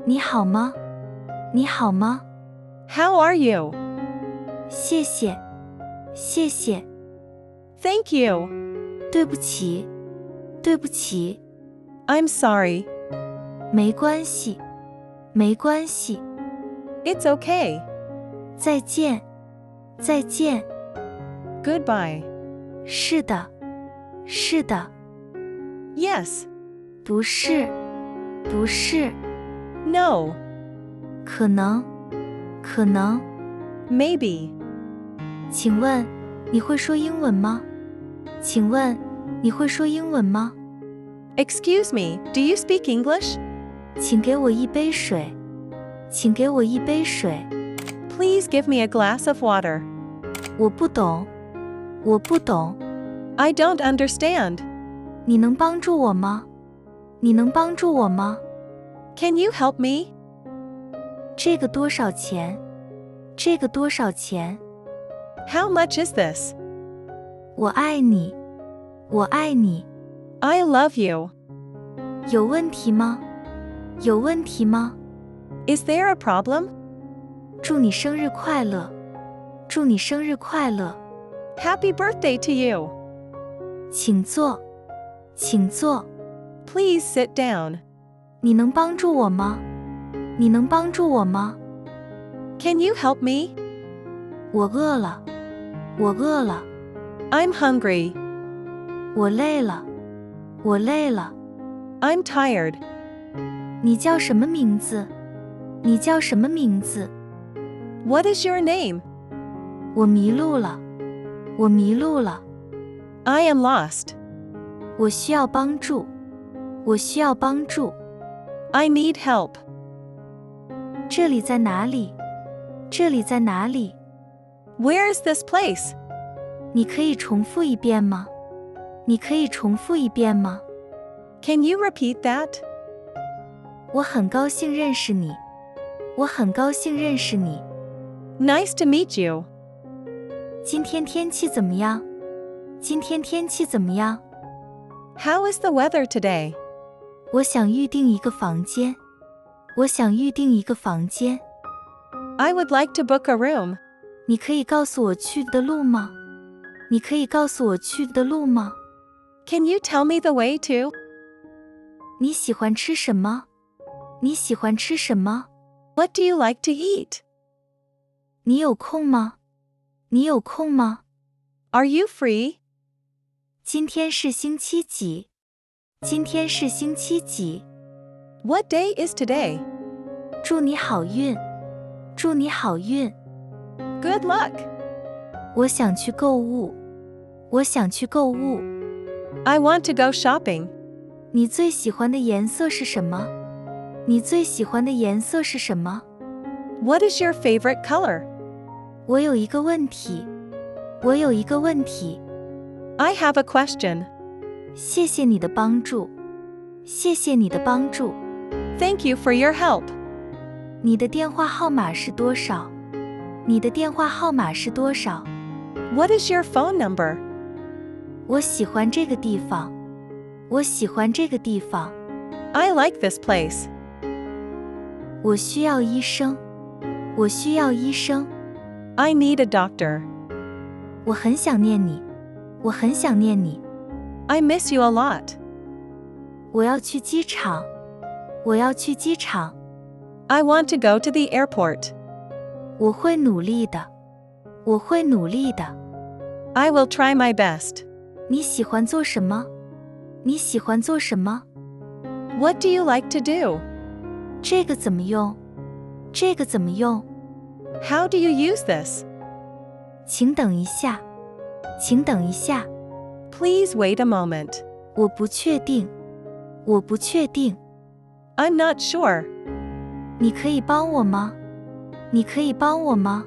你好吗？你好吗？ How are you? 谢谢，谢谢。 Thank you. 对不起，对不起。 I'm sorry. 没关系，没关系。 It's okay. 再见，再见。 Goodbye. 是的，是的。 Yes. 不是，不是。 No. 可能，可能。 Maybe. 请问你会说英文吗？请问你会说英文吗？ Excuse me, do you speak English? 请给我一杯水，请给我一杯水。 Please give me a glass of water. 我不懂，我不懂。 I don't understand. 你能帮助我吗？你能帮助我吗？ Can you help me? 这个多少钱？这个多少钱？ How much is this? 我爱你，我爱你。 I love you. 有问题吗？有问题吗？ Is there a problem? 祝你生日快乐，祝你生日快乐。 Happy birthday to you. 请坐，请坐。 Please sit down. 你能帮助我吗？你能帮助我吗？ Can you help me? 我饿了，我饿了。 I'm hungry. 我累了，我累了。 I'm tired. 你叫什么名字？你叫什么名字？ What is your name? 我迷路了，我迷路了。 I am lost. 我需要帮助，我需要帮助。 I need help. 这里在哪里？这里在哪里？ Where is this place? 你可以重复一遍吗？你可以重复一遍吗？ Can you repeat that? 我很高兴认识你，我很高兴认识你。 Nice to meet you. 今天天气怎么样？今天天气怎么样？ How is the weather today? 我想预订一个房间，我想预订一个房间。 I would like to book a room. 你可以告诉我去的路吗？你可以告诉我去的路吗？ Can you tell me the way to? 你喜欢吃什么？你喜欢吃什么？ What do you like to eat? 你有空吗？你有空吗？ Are you free? 今天是星期几？今天是星期几？ What day is today? 祝你好运，祝你好运。 Good luck. 我想去购物，我想去购物。 I want to go shopping. 你最喜欢的颜色是什么？你最喜欢的颜色是什么？ What is your favorite color? 我有一个问题，我有一个问题。 I have a question. 谢谢你的帮助，谢谢你的帮助。 Thank you for your help. 你的电话号码是多少？你的电话号码是多少？ What is your phone number? 我喜欢这个地方，我喜欢这个地方。 I like this place. 我需要医生，我需要医生。 I need a doctor. 我很想念你，我很想念你。 I miss you a lot. 我要去机场，我要去机场。 I want to go to the airport. 我会努力的，我会努力的。 I will try my best. 你喜欢做什么？你喜欢做什么？ What do you like to do? 这个怎么用？这个怎么用？ How do you use this? 请等一下，请等一下。 Please wait a moment. 我不确定，我不确定。 I'm not sure. 你可以帮我吗？你可以帮我吗？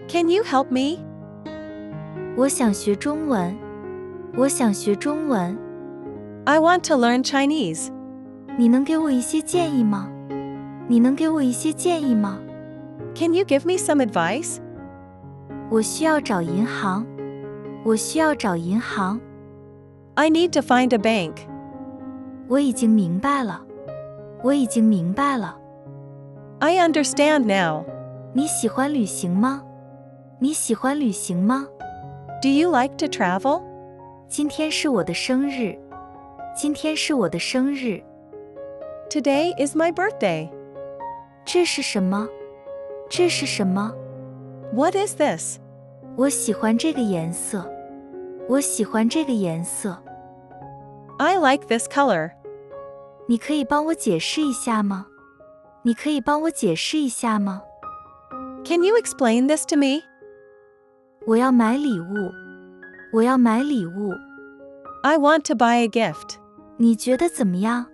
Can you help me? 我想学中文，我想学中文。 I want to learn Chinese. 你能给我一些建议吗？你能给我一些建议吗？ Can you give me some advice? 我需要找银行，我需要找银行。 I need to find a bank. 我已经明白了，我已经明白了。I understand now. 你喜欢旅行吗？你喜欢旅行吗？ Do you like to travel? 今天是我的生日。今天是我的生日。 Today is my birthday. 这是什么？这是什么？ What is this? 我喜欢这个颜色。我喜欢这个颜色。 I like this color. 你可以帮我解释一下吗？你可以帮我解释一下吗？ Can you explain this to me? 我要买礼物。我要买礼物。 I want to buy a gift. 你觉得怎么样？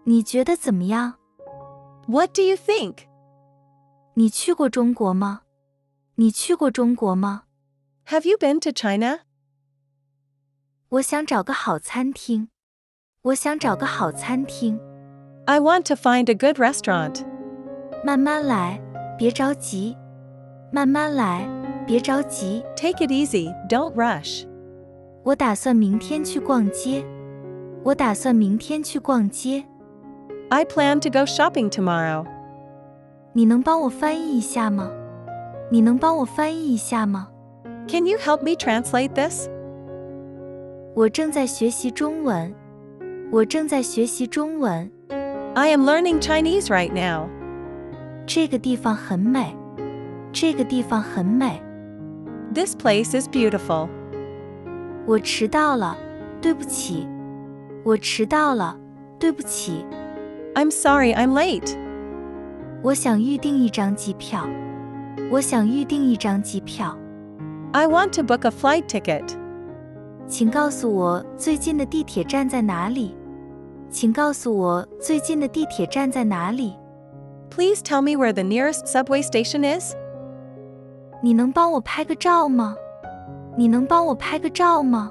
你觉得怎么样？ What do you think? 你去过中国吗？你去过中国吗？ Have you been to China? 我想找个好餐厅。我想找个好餐厅。 I want to find a good restaurant. 慢慢来，别着急。慢慢来，别着急。 Take it easy, don't rush. 我打算明天去逛街。我打算明天去逛街。 I plan to go shopping tomorrow. 你能帮我翻译一下吗？你能帮我翻译一下吗？ Can you help me translate this? 我正在学习中文。我正在学习中文。 I am learning Chinese right now. 这个地方很美。这个地方很美。 This place is beautiful. 我迟到了，对不起。我迟到了，对不起。 I'm sorry I'm late. 我想预订一张机票。我想预订一张机票。 I want to book a flight ticket. 请告诉我最近的地铁站在哪里？请告诉我最近的地铁站在哪里？ Please tell me where the nearest subway station is. 你能帮我拍个照吗？你能帮我拍个照吗？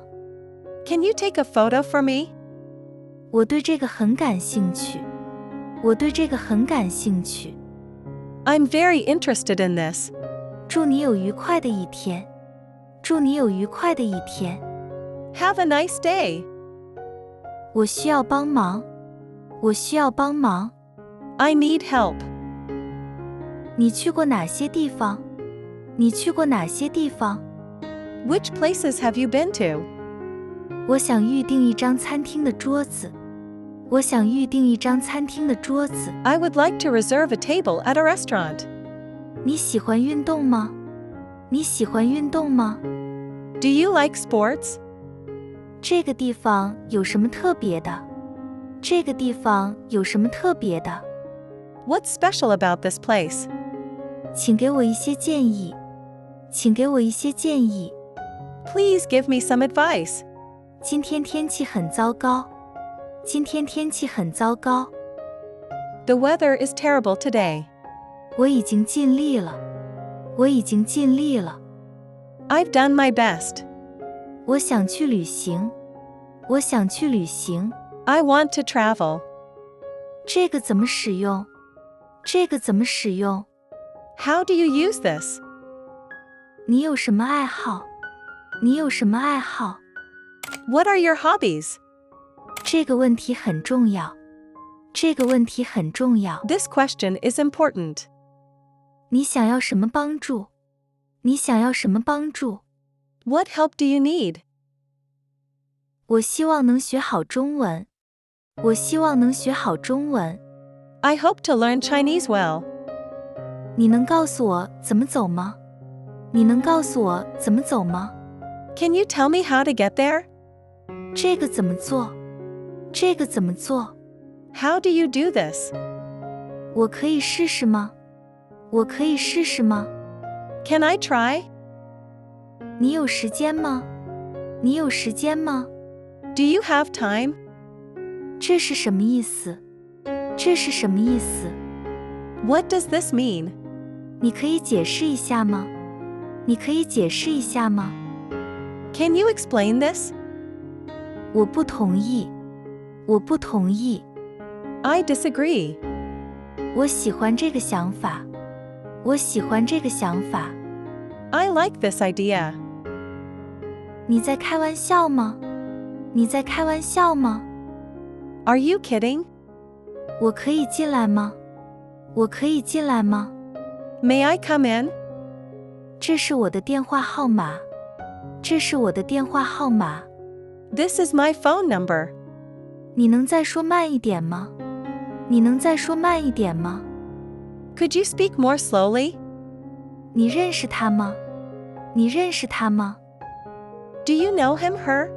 Can you take a photo for me? 我对这个很感兴趣。我对这个很感兴趣。 I'm very interested in this. 祝你有愉快的一天。祝你有愉快的一天。 Have a nice day. 我需要帮忙。我需要帮忙。 I need help. 你去过哪些地方？你去过哪些地方？ Which places have you been to? 我想预订一张餐厅的桌子。我想预订一张餐厅的桌子。 I would like to reserve a table at a restaurant. 你喜欢运动吗？你喜欢运动吗？ Do you like sports? 这个地方有什么特别的？这个地方有什么特别的？ What's special about this place? 请给我一些建议。请给我一些建议。 Please give me some advice. 今天天气很糟糕。今天天气很糟糕。 The weather is terrible today. 我已经尽力了。我已经尽力了。 I've done my best. 我想去旅行。我想去旅行。 I want to travel. 这个怎么使用？这个怎么使用？ How do you use this? 你有什么爱好？你有什么爱好？ What are your hobbies? 这个问题很重要。这个问题很重要。 This question is important. 你想要什么帮助？你想要什么帮助？ What help do you need? 我希望能学好中文。我希望能学好中文。 I hope to learn Chinese well. 你能告诉我怎么走吗？你能告诉我怎么走吗？ Can you tell me how to get there? 这个怎么做？这个怎么做？ How do you do this? 我可以试试吗？我可以试试吗？ Can I try? 你有时间吗？你有时间吗？ Do you have time? 这是什么意思？这是什么意思？ What does this mean? 你可以解释一下吗？你可以解释一下吗？ Can you explain this? 我不同意。我不同意。 I disagree. 我喜欢这个想法。我喜欢这个想法。 I like this idea. 你在开玩笑吗？你在开玩笑吗？ Are you kidding? 我可以进来吗？我可以进来吗？ May I come in? 这是我的电话号码。这是我的电话号码。 This is my phone number. 你能再说慢一点吗？你能再说慢一点吗？ Could you speak more slowly? 你认识他吗？你认识他吗？ Do you know him, her?